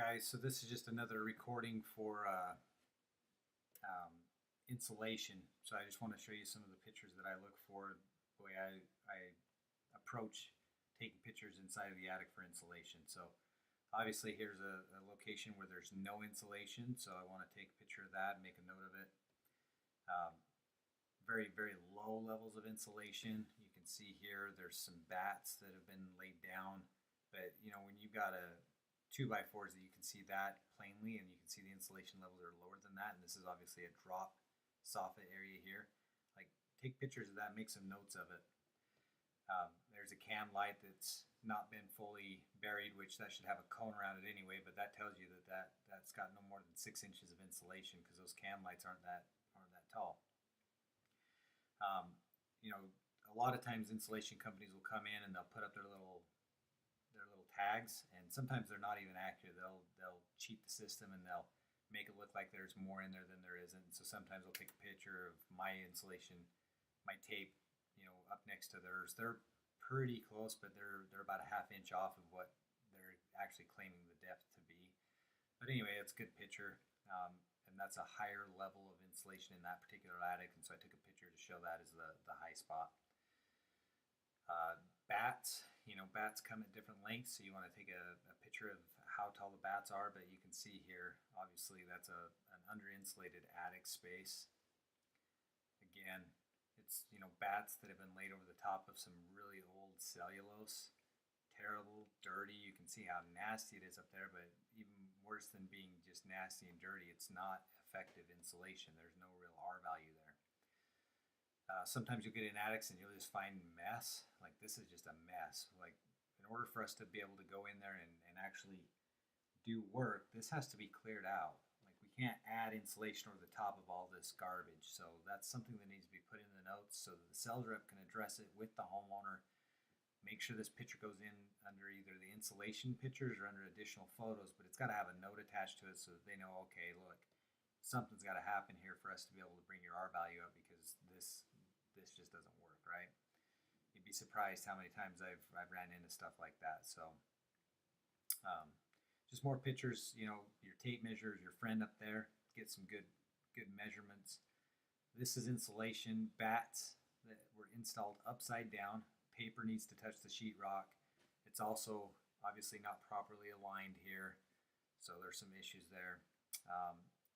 guys, so this is just another recording for insulation. So I just want to show you some of the pictures that I look for, the way I approach taking pictures inside of the attic for insulation. So obviously here's a location where there's no insulation, so I want to take a picture of that and make a note of it. Um, very low levels of insulation. You can see here there's some bats that have been laid down, but when you've got a 2x4s that you can see that plainly, and you can see the insulation levels are lower than that, and this is obviously a drop soffit area here. Like, take pictures of that, make some notes of it. There's a can light that's not been fully buried, which that should have a cone around it anyway, but that tells you that's got no more than 6 inches of insulation, because those can lights aren't that tall. A lot of times insulation companies will come in and they'll put up their little tags, and sometimes they're not even accurate. They'll cheat the system and they'll make it look like there's more in there than there isn't. So sometimes I'll take a picture of my insulation, my tape, up next to theirs. They're pretty close, but they're about a half inch off of what they're actually claiming the depth to be. But anyway, it's a good picture. And that's a higher level of insulation in that particular attic, and so I took a picture to show that as the high spot. Bats, bats come at different lengths, so you want to take a picture of how tall the bats are, but you can see here, obviously that's an under-insulated attic space. Again, it's bats that have been laid over the top of some really old cellulose. Terrible, dirty. You can see how nasty it is up there, but even worse than being just nasty and dirty, it's not effective insulation. There's no real R value there. Sometimes you'll get in attics and you'll just find mess. Like, this is just a mess. Like, in order for us to be able to go in there and actually do work, this has to be cleared out. Like, we can't add insulation over the top of all this garbage. So that's something that needs to be put in the notes so that the sales rep can address it with the homeowner. Make sure this picture goes in under either the insulation pictures or under additional photos, but it's got to have a note attached to it so that they know, okay, look, something's got to happen here for us to be able to bring your R value up, because this just doesn't work, right? You'd be surprised how many times I've ran into stuff like that. So just more pictures, your tape measure is your friend up there. Get some good measurements. This is insulation, bats that were installed upside down. Paper needs to touch the sheetrock. It's also obviously not properly aligned here, so there's some issues there.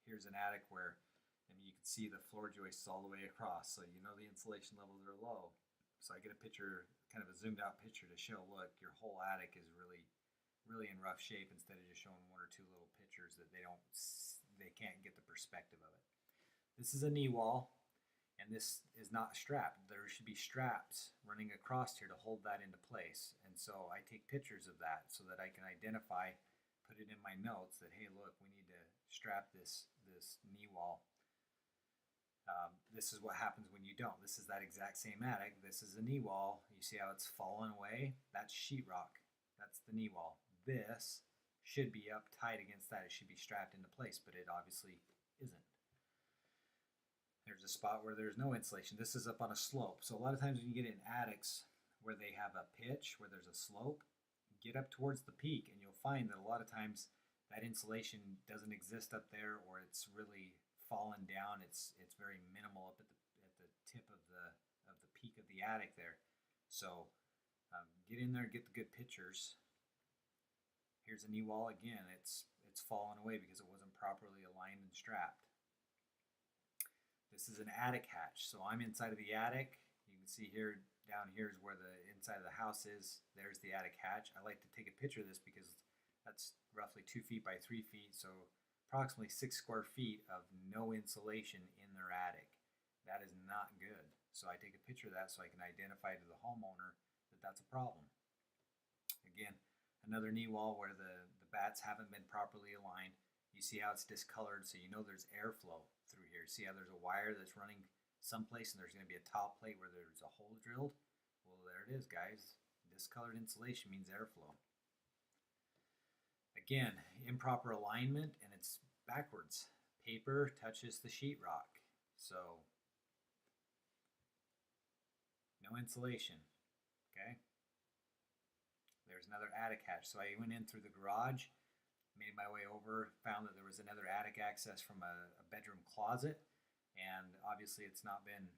Here's an attic where you can see the floor joists all the way across, so the insulation levels are low. So I get a picture, kind of a zoomed out picture, to show, look, your whole attic is really in rough shape, instead of just showing one or two little pictures that they can't get the perspective of it. This is a knee wall, and this is not strapped. There should be straps running across here to hold that into place. And so I take pictures of that so that I can identify, put it in my notes that, hey, look, we need to strap this knee wall. This is what happens when you don't. This is that exact same attic. This is a knee wall. You see how it's fallen away? That's sheetrock. That's the knee wall. This should be up tight against that. It should be strapped into place, but it obviously isn't. There's a spot where there's no insulation. This is up on a slope. So a lot of times when you get in attics where they have a pitch, where there's a slope, get up towards the peak, and you'll find that a lot of times that insulation doesn't exist up there, or it's really fallen down. It's very minimal up at the tip of the peak of the attic there. So get in there, get the good pictures. Here's a knee wall again. It's fallen away because it wasn't properly aligned and strapped. This is an attic hatch. So I'm inside of the attic. You can see here, down here is where the inside of the house is. There's the attic hatch. I like to take a picture of this because that's roughly 2 feet by 3 feet. So approximately 6 square feet of no insulation in their attic. That is not good. So I take a picture of that so I can identify to the homeowner that that's a problem. Again, another knee wall where the bats haven't been properly aligned. You see how it's discolored, so there's airflow through here. See how there's a wire that's running someplace, and there's going to be a top plate where there's a hole drilled? Well, there it is, guys. Discolored insulation means airflow. Again, improper alignment, and it's backwards. Paper touches the sheetrock, so no insulation. Okay. There's another attic hatch. So I went in through the garage. Made my way over, found that there was another attic access from a bedroom closet, and obviously it's not been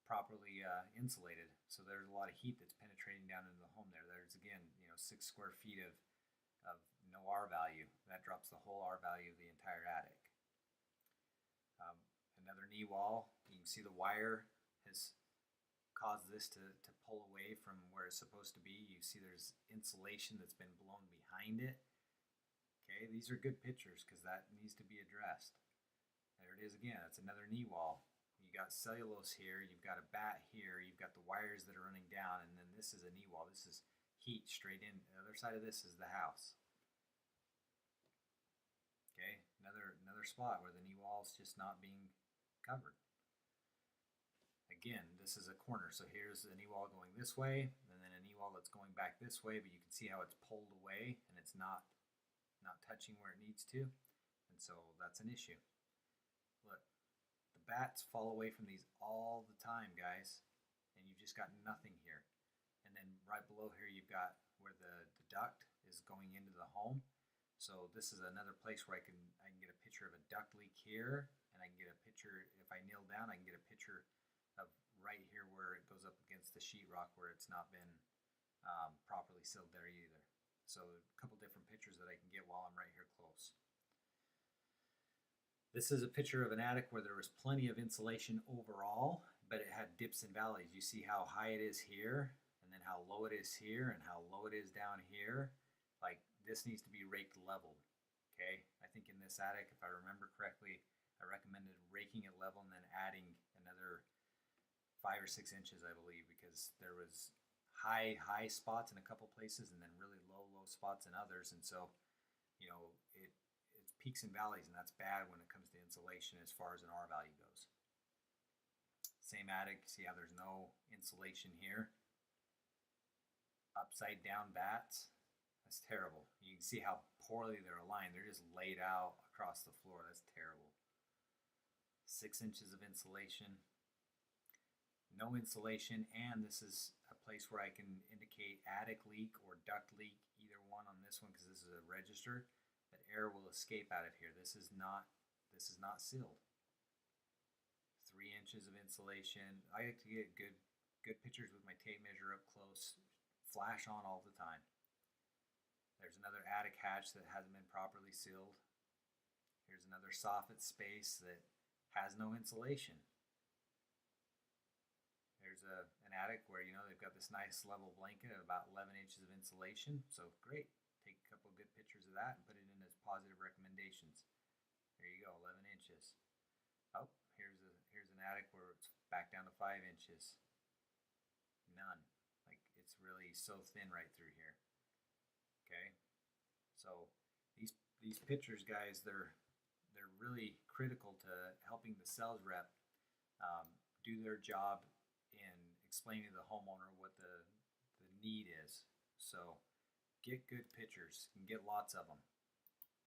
properly insulated. So there's a lot of heat that's penetrating down into the home there. There's again, 6 square feet of no R value. That drops the whole R value of the entire attic. Um, Another knee wall, you can see the wire has caused this to pull away from where it's supposed to be. You see there's insulation that's been blown behind it. Okay, these are good pictures because that needs to be addressed. There it is again. It's another knee wall. You got cellulose here, you've got a bat here, you've got the wires that are running down, and then this is a knee wall. This is heat straight in. The other side of this is the house. Okay, another spot where the knee wall is just not being covered. Again, this is a corner, so here's the knee wall going this way, and then a knee wall that's going back this way, but you can see how it's pulled away and it's not touching where it needs to, and so that's an issue. Look, the bats fall away from these all the time, guys, and you've just got nothing here. And then right below here you've got where the duct is going into the home. So this is another place where I can get a picture of a duct leak here, and I can get a picture, if I kneel down, I can get a picture of right here where it goes up against the sheetrock where it's not been properly sealed there either. So a couple different pictures that I can get while I'm right here close. This is a picture of an attic where there was plenty of insulation overall, but it had dips and valleys. You see how high it is here, and then how low it is here, and how low it is down here. Like, this needs to be raked level. Okay, I think in this attic, if I remember correctly, I recommended raking it level and then adding another 5 or 6 inches, I believe, because there was high spots in a couple places and then really low spots in others, and so it's peaks and valleys, and that's bad when it comes to insulation as far as an R value goes. Same attic, see how there's no insulation here. Upside down bats, that's terrible. You can see how poorly they're aligned. They're just laid out across the floor. That's terrible. 6 inches of insulation. No insulation, and this is a place where I can indicate attic leak or duct leak, either one on this one, because this is a register, but air will escape out of here. This is not sealed. 3 inches of insulation. I like to get good pictures with my tape measure up close, flash on all the time. There's another attic hatch that hasn't been properly sealed. Here's another soffit space that has no insulation. There's an attic where they've got this nice level blanket at about 11 inches of insulation. So great, take a couple of good pictures of that and put it in as positive recommendations. There you go, 11 inches. Oh, here's an attic where it's back down to 5 inches. None. Like, it's really so thin right through here. Okay, so these pictures, guys, they're really critical to helping the sales rep do their job in explaining to the homeowner what the need is. So get good pictures and get lots of them.